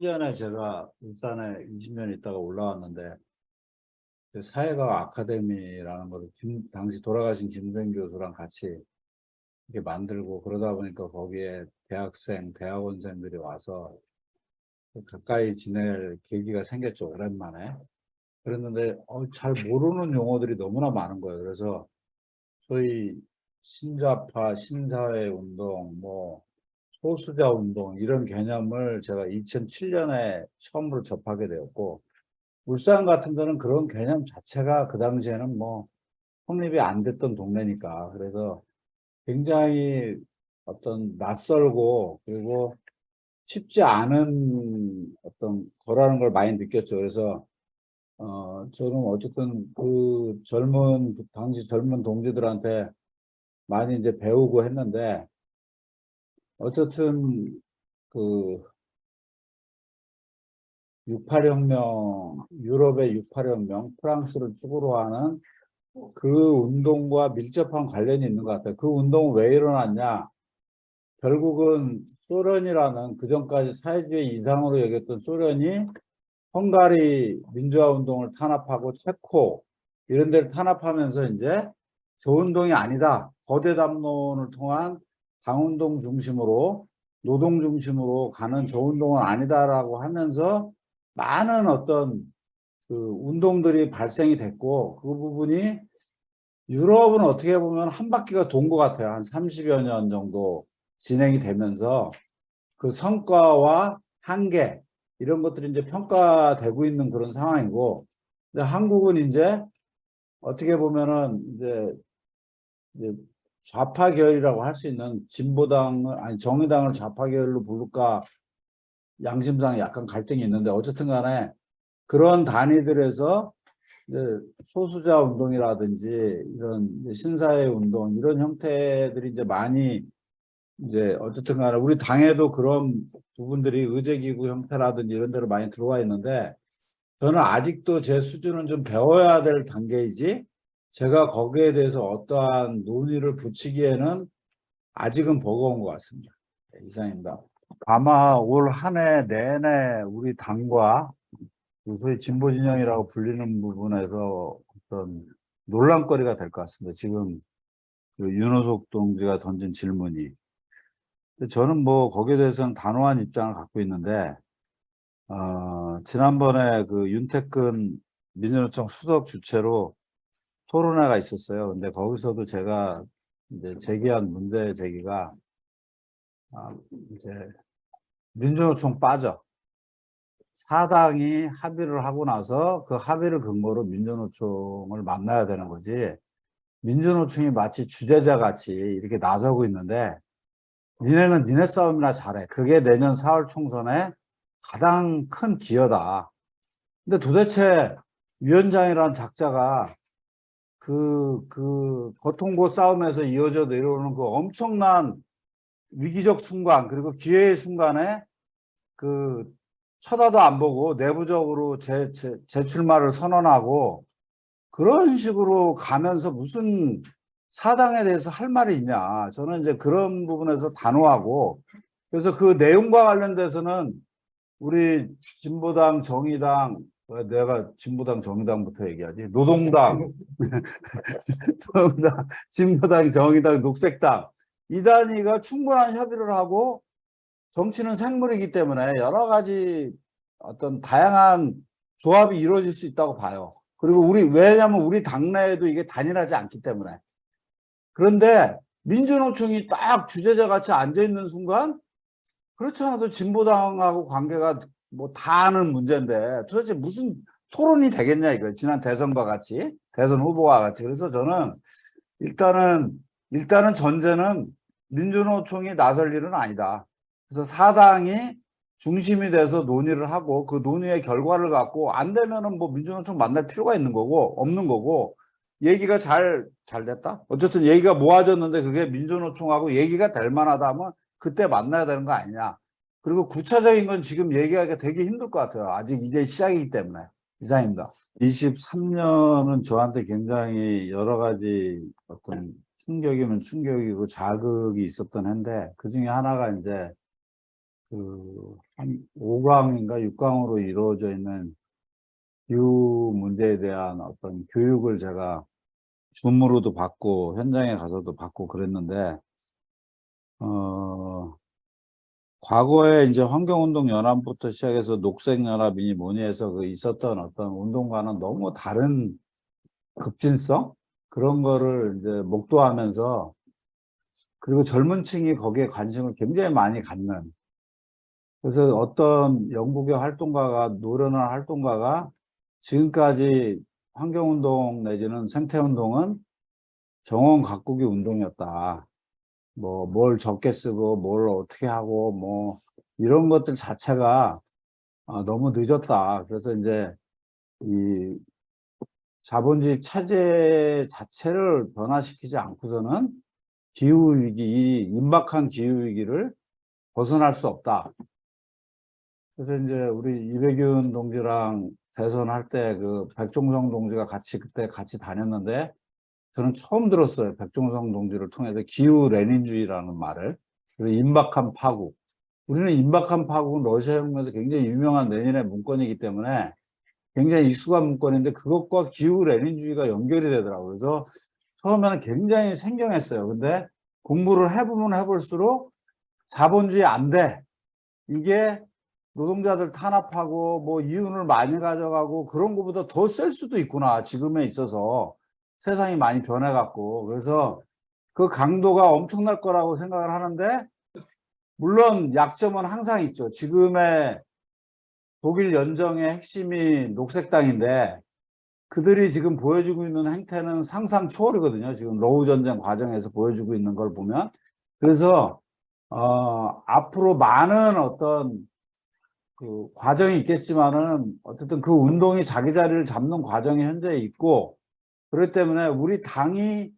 1년에 제가 울산에 20년 있다가 올라왔는데 그 사회과학 아카데미라는 거를 당시 돌아가신 김생 교수랑 같이 이렇게 만들고 그러다 보니까 거기에 대학생, 대학원생들이 와서 가까이 지낼 계기가 생겼죠, 오랜만에. 그랬는데 잘 모르는 용어들이 너무나 많은 거예요. 그래서 소위 신좌파, 신사회 운동, 뭐 소수자 운동 이런 개념을 제가 2007년에 처음으로 접하게 되었고, 울산 같은 데는 그런 개념 자체가 그 당시에는 뭐 성립이 안 됐던 동네니까, 그래서 굉장히 어떤 낯설고 그리고 쉽지 않은 어떤 거라는 걸 많이 느꼈죠. 그래서 저는 어쨌든 그 당시 젊은 동지들한테 많이 이제 배우고 했는데, 어쨌든 그 68혁명, 유럽의 68혁명, 프랑스를 축으로 하는 그 운동과 밀접한 관련이 있는 것 같아요. 그 운동은 왜 일어났냐? 결국은 소련이라는, 그전까지 사회주의 이상으로 여겼던 소련이 헝가리 민주화 운동을 탄압하고 체코 이런 데를 탄압하면서 이제 저 운동이 아니다, 거대 담론을 통한 당운동 중심으로, 노동 중심으로 가는 저 운동은 아니다라고 하면서 많은 어떤 그 운동들이 발생이 됐고, 그 부분이 유럽은 어떻게 보면 한 바퀴가 돈 것 같아요. 한 30여 년 정도 진행이 되면서 그 성과와 한계 이런 것들이 이제 평가되고 있는 그런 상황이고, 근데 한국은 이제 어떻게 보면은 이제 좌파 계열이라고 할 수 있는 진보당을, 아니 정의당을 좌파 계열로 부를까 양심상 약간 갈등이 있는데, 어쨌든 간에 그런 단위들에서 이제 소수자 운동이라든지 이런 신사회 운동 이런 형태들이 이제 많이, 이제 어쨌든 간에 우리 당에도 그런 부분들이 의제기구 형태라든지 이런 데로 많이 들어와 있는데, 저는 아직도 제 수준은 좀 배워야 될 단계이지 제가 거기에 대해서 어떠한 논의를 붙이기에는 아직은 버거운 것 같습니다. 네, 이상입니다. 아마 올 한 해 내내 우리 당과 소위 진보 진영이라고 불리는 부분에서 어떤 논란거리가 될 것 같습니다. 지금 그 윤호석 동지가 던진 질문이. 저는 뭐 거기에 대해서는 단호한 입장을 갖고 있는데, 지난번에 그 윤태근 민주노총 수석 주최로 토론회가 있었어요. 근데 거기서도 제가 이제 제기한 문제 제기가, 이제 민주노총 빠져. 사당이 합의를 하고 나서 그 합의를 근거로 민주노총을 만나야 되는 거지, 민주노총이 마치 주재자 같이 이렇게 나서고 있는데, 니네는 니네 싸움이나 잘해. 그게 내년 4월 총선에 가장 큰 기여다. 근데 도대체 위원장이라는 작자가 그 고통고 싸움에서 이어져 내려오는 그 엄청난 위기적 순간, 그리고 기회의 순간에 그 쳐다도 안 보고 내부적으로 재출마를 선언하고 그런 식으로 가면서 무슨 사당에 대해서 할 말이 있냐. 저는 이제 그런 부분에서 단호하고, 그래서 그 내용과 관련돼서는 우리 진보당, 정의당, 내가 진보당, 정의당부터 얘기하지. 노동당, 진보당, 정의당, 녹색당. 이 단위가 충분한 협의를 하고, 정치는 생물이기 때문에 여러 가지 어떤 다양한 조합이 이루어질 수 있다고 봐요. 그리고 왜냐하면 우리 당내에도 이게 단일하지 않기 때문에. 그런데 민주노총이 딱 주재자 같이 앉아있는 순간, 그렇지 않아도 진보당하고 관계가 뭐 다 아는 문제인데 도대체 무슨 토론이 되겠냐 이거, 지난 대선과 같이, 대선 후보와 같이. 그래서 저는 일단은 전제는 민주노총이 나설 일은 아니다. 그래서 사당이 중심이 돼서 논의를 하고 그 논의의 결과를 갖고, 안 되면은 뭐 민주노총 만날 필요가 있는 거고 없는 거고, 얘기가 잘 됐다, 어쨌든 얘기가 모아졌는데 그게 민주노총하고 얘기가 될 만하다 하면 그때 만나야 되는 거 아니냐. 그리고 구체적인 건 지금 얘기하기가 되게 힘들 것 같아요. 아직 이제 시작이기 때문에. 이상입니다. 23년은 저한테 굉장히 여러 가지 어떤 충격이면 충격이고 자극이 있었던 해인데, 그 중에 하나가 이제 그 한 5강인가 6강으로 이루어져 있는 기후 문제에 대한 어떤 교육을 제가 줌으로도 받고 현장에 가서도 받고 그랬는데 과거에 이제 환경운동연합부터 시작해서 녹색연합이니 뭐니 해서 그 있었던 어떤 운동과는 너무 다른 급진성 그런 거를 이제 목도하면서 그리고 젊은 층이 거기에 관심을 굉장히 많이 갖는 그래서 어떤 영국의 활동가가 노련한 활동가가 지금까지 환경운동 내지는 생태운동은 정원 가꾸기 운동이었다. 뭐 뭘 적게 쓰고 뭘 어떻게 하고 뭐 이런 것들 자체가 너무 늦었다. 그래서 이제 이 자본주의 체제 자체를 변화시키지 않고서는 기후위기, 이 임박한 기후위기를 벗어날 수 없다. 그래서 이제 우리 이백윤 동지랑 대선할 때 그 백종성 동지가 그때 같이 다녔는데 저는 처음 들었어요. 백종성 동지를 통해서 기후 레닌주의라는 말을. 그리고 임박한 파국. 우리는 임박한 파국은 러시아 혁명에서 굉장히 유명한 레닌의 문건이기 때문에 굉장히 익숙한 문건인데 그것과 기후 레닌주의가 연결이 되더라고요. 그래서 처음에는 굉장히 생경했어요. 근데 공부를 해보면 해볼수록 자본주의 안 돼. 이게 노동자들 탄압하고 뭐 이윤을 많이 가져가고 그런 것보다 더 셀 수도 있구나. 지금에 있어서 세상이 많이 변해갖고. 그래서 그 강도가 엄청날 거라고 생각을 하는데 물론 약점은 항상 있죠. 지금의 독일 연정의 핵심이 녹색당인데 그들이 지금 보여주고 있는 행태는 상상 초월이거든요. 지금 러우 전쟁 과정에서 보여주고 있는 걸 보면. 그래서 앞으로 많은 어떤 그 과정이 있겠지만은 어쨌든 그 운동이 자기 자리를 잡는 과정이 현재 있고 그렇기 때문에 우리 당이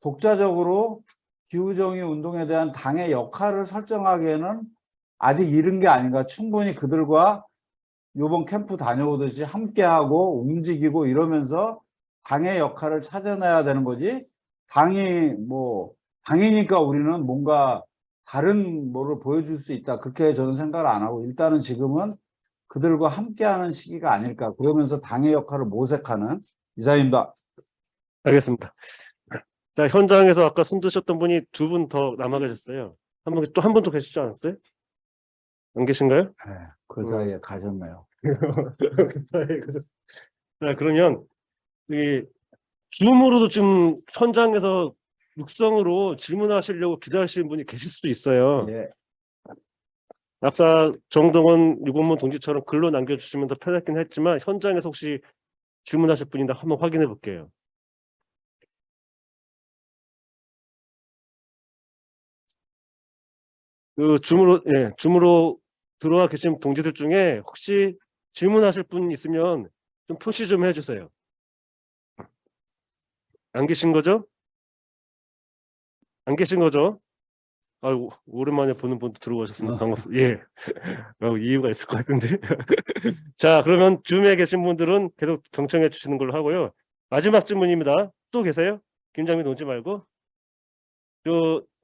독자적으로 기후정의 운동에 대한 당의 역할을 설정하기에는 아직 이른 게 아닌가. 충분히 그들과 요번 캠프 다녀오듯이 함께하고 움직이고 이러면서 당의 역할을 찾아내야 되는 거지. 당이니까 우리는 뭔가 다른 뭐를 보여줄 수 있다. 그렇게 저는 생각을 안 하고 일단은 지금은 그들과 함께하는 시기가 아닐까. 그러면서 당의 역할을 모색하는 이상입니다. 알겠습니다. 자, 현장에서 아까 손 드셨던 분이 두 분 더 남아 계셨어요. 또 한 분 더 계시지 않았어요? 안 계신가요? 네, 그 사이에 가셨네요. 그 사이에 가셨어요. 자, 그러면 이 줌으로도 지금 현장에서 육성으로 질문하시려고 기다리시는 분이 계실 수도 있어요. 예. 아까 정동원 유고문 동지처럼 글로 남겨주시면 더 편했긴 했지만 현장에서 혹시 질문하실 분인데 한번 확인해 볼게요. 그 줌으로 들어와 계신 동지들 중에 혹시 질문하실 분 있으면 좀 표시 좀 해주세요. 안 계신 거죠? 안 계신 거죠? 아이고, 오랜만에 보는 분도 들어오셨습니다. 반갑습니다. 예. 이유가 있을 것 같은데. 자, 그러면 줌에 계신 분들은 계속 경청해 주시는 걸로 하고요. 마지막 질문입니다. 또 계세요? 김장민 동지 말고.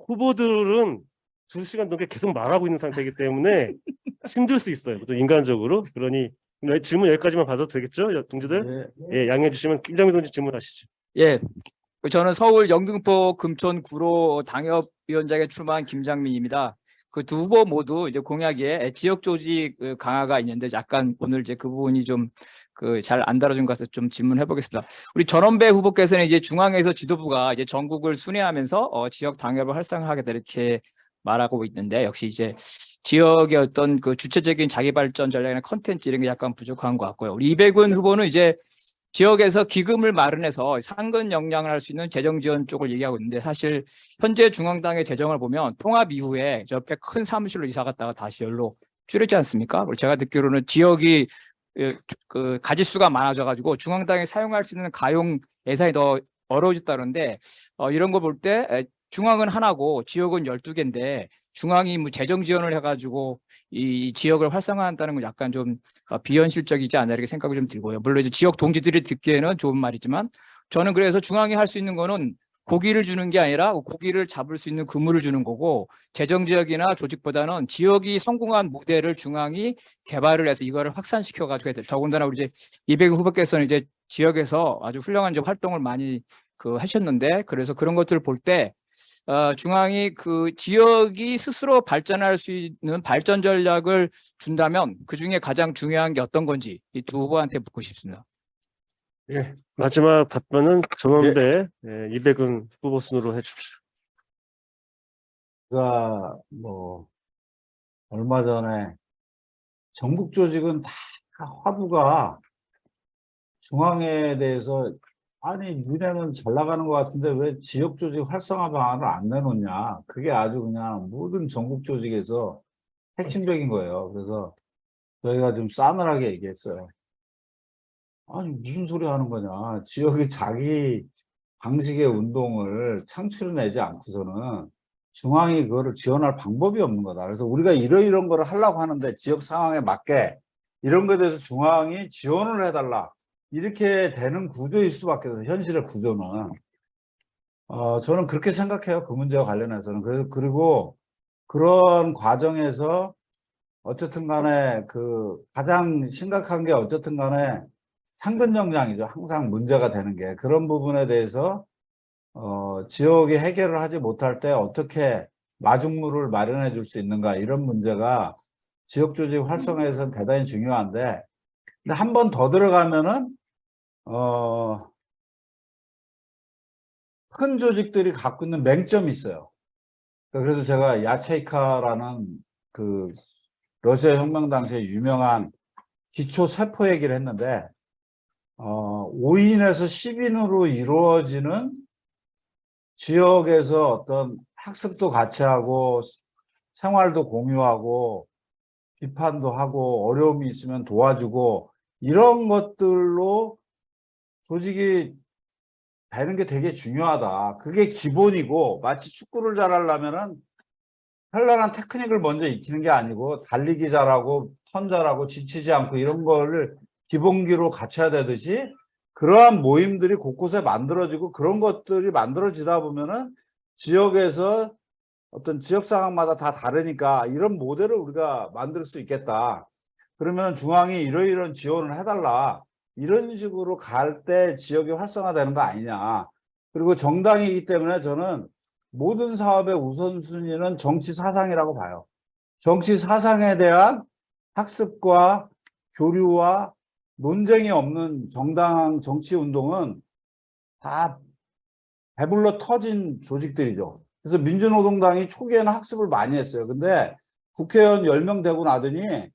후보들은 2시간 넘게 계속 말하고 있는 상태이기 때문에 힘들 수 있어요. 또 인간적으로. 그러니 질문 여기까지만 봐도 되겠죠? 동지들? 예, 양해해 주시면 김장민 동지 질문하시죠. 예, 저는 서울 영등포 금촌 구로 당협위원장에 출마한 김장민입니다. 그 두 후보 모두 이제 공약에 지역 조직 강화가 있는데 약간 오늘 이제 그 부분이 좀 잘 안 다뤄진 것 같아서 좀 질문해 보겠습니다. 우리 전원배 후보께서는 이제 중앙에서 지도부가 이제 전국을 순회하면서 지역 당협을 활성화하겠다 이렇게 말하고 있는데 역시 이제 지역의 어떤 그 주체적인 자기 발전 전략이나 컨텐츠 이런 게 약간 부족한 것 같고요. 우리 이백은 후보는 이제 지역에서 기금을 마련해서 상근 역량을 할 수 있는 재정 지원 쪽을 얘기하고 있는데 사실 현재 중앙당의 재정을 보면 통합 이후에 저 옆에 큰 사무실로 이사 갔다가 다시 열로 줄였지 않습니까? 그리고 제가 듣기로는 지역이 그 가짓수가 많아져 가지고 중앙당이 사용할 수 있는 가용 예산이 더 어려워졌다는데 이런 거 볼 때 중앙은 하나고 지역은 12개인데 중앙이 뭐 재정 지원을 해가지고 이 지역을 활성화한다는 건 약간 좀 비현실적이지 않나 이렇게 생각이 좀 들고요. 물론 이제 지역 동지들이 듣기에는 좋은 말이지만 저는 그래서 중앙이 할 수 있는 거는 고기를 주는 게 아니라 고기를 잡을 수 있는 그물을 주는 거고, 재정 지역이나 조직보다는 지역이 성공한 모델을 중앙이 개발을 해서 이거를 확산시켜 가지고 해야 돼. 더군다나 우리 이제 이백윤 후보께서는 이제 지역에서 아주 훌륭한 이제 활동을 많이 하셨는데, 그래서 그런 것들을 볼 때 중앙이 그 지역이 스스로 발전할 수 있는 발전 전략을 준다면 그 중에 가장 중요한 게 어떤 건지 이 두 후보한테 묻고 싶습니다. 예, 마지막 답변은 전원배 이백은 후보 순으로 해주십시오. 제가 뭐 얼마 전에 전국 조직은 다 화두가 중앙에 대해서 아니 니네는 잘 나가는 것 같은데 왜 지역 조직 활성화 방안을 안 내놓냐. 그게 아주 그냥 모든 전국 조직에서 핵심적인 거예요. 그래서 저희가 좀 싸늘하게 얘기했어요. 아니 무슨 소리 하는 거냐. 지역이 자기 방식의 운동을 창출해내지 않고서는 중앙이 그거를 지원할 방법이 없는 거다. 그래서 우리가 이런 거를 하려고 하는데 지역 상황에 맞게 이런 거에 대해서 중앙이 지원을 해달라. 이렇게 되는 구조일 수밖에 없어요. 현실의 구조는. 저는 그렇게 생각해요. 그 문제와 관련해서는. 그리고 그런 과정에서 어쨌든 간에 그 가장 심각한 게 어쨌든 간에 상근 정량이죠. 항상 문제가 되는 게. 그런 부분에 대해서 지역이 해결을 하지 못할 때 어떻게 마중물을 마련해 줄 수 있는가 이런 문제가 지역 조직 활성화에서는 대단히 중요한데, 근데 한 번 더 들어가면은 큰 조직들이 갖고 있는 맹점이 있어요. 그래서 제가 야체이카라는 그 러시아 혁명 당시에 유명한 기초 세포 얘기를 했는데 5인에서 10인으로 이루어지는 지역에서 어떤 학습도 같이 하고 생활도 공유하고 비판도 하고 어려움이 있으면 도와주고 이런 것들로 조직이 되는 게 되게 중요하다. 그게 기본이고, 마치 축구를 잘하려면은 현란한 테크닉을 먼저 익히는 게 아니고 달리기 잘하고 턴 잘하고 지치지 않고 이런 거를 기본기로 갖춰야 되듯이 그러한 모임들이 곳곳에 만들어지고 그런 것들이 만들어지다 보면은 지역에서 어떤 지역 상황마다 다 다르니까 이런 모델을 우리가 만들 수 있겠다. 그러면 중앙이 이러이러한 지원을 해달라. 이런 식으로 갈 때 지역이 활성화되는 거 아니냐. 그리고 정당이기 때문에 저는 모든 사업의 우선순위는 정치 사상이라고 봐요. 정치 사상에 대한 학습과 교류와 논쟁이 없는 정당 정치 운동은 다 배불러 터진 조직들이죠. 그래서 민주노동당이 초기에는 학습을 많이 했어요. 근데 국회의원 10명 되고 나더니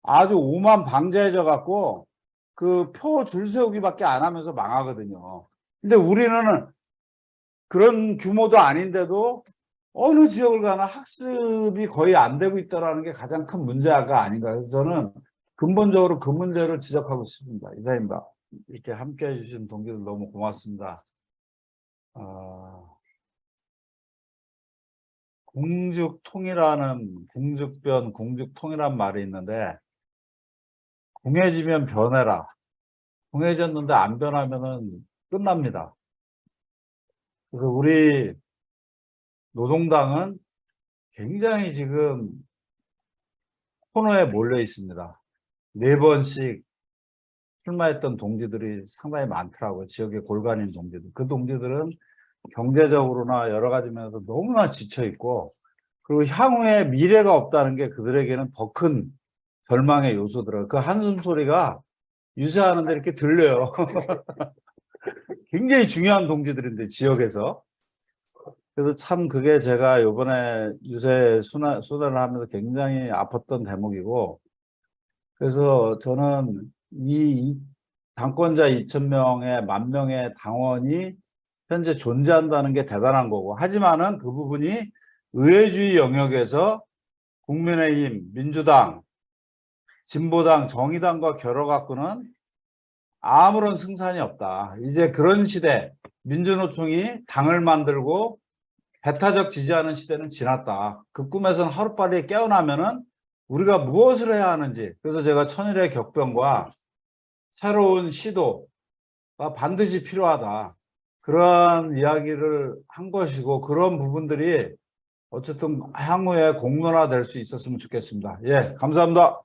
아주 오만방자해져 갖고 그 표 줄 세우기밖에 안 하면서 망하거든요. 근데 우리는 그런 규모도 아닌데도 어느 지역을 가나 학습이 거의 안 되고 있다는 게 가장 큰 문제가 아닌가. 그래서 저는 근본적으로 그 문제를 지적하고 싶습니다. 이사입니다. 이렇게 함께 해주신 동기들 너무 고맙습니다. 궁죽통이라는 궁죽변 궁죽통이란 말이 있는데 궁해지면 변해라. 궁해졌는데 안 변하면은 끝납니다. 그래서 우리 노동당은 굉장히 지금 코너에 몰려 있습니다. 4번씩 출마했던 동지들이 상당히 많더라고요. 지역의 골간인 동지들. 그 동지들은 경제적으로나 여러 가지 면에서 너무나 지쳐 있고, 그리고 향후에 미래가 없다는 게 그들에게는 더 큰 절망의 요소더라고요. 그 한숨 소리가 유세하는데 이렇게 들려요. 굉장히 중요한 동지들인데 지역에서. 그래서 참 그게 제가 이번에 유세 수단을 하면서 굉장히 아팠던 대목이고, 그래서 저는 이 당권자 2,000명의 10,000명의 당원이 현재 존재한다는 게 대단한 거고, 하지만은 그 부분이 의회주의 영역에서 국민의힘, 민주당, 진보당, 정의당과 겨뤄갖고는 아무런 승산이 없다. 이제 그런 시대, 민주노총이 당을 만들고 배타적 지지하는 시대는 지났다. 그 꿈에서는 하루빨리 깨어나면은 우리가 무엇을 해야 하는지. 그래서 제가 천일의 격변과 새로운 시도가 반드시 필요하다. 그러한 이야기를 한 것이고 그런 부분들이 어쨌든 향후에 공론화될 수 있었으면 좋겠습니다. 예, 감사합니다.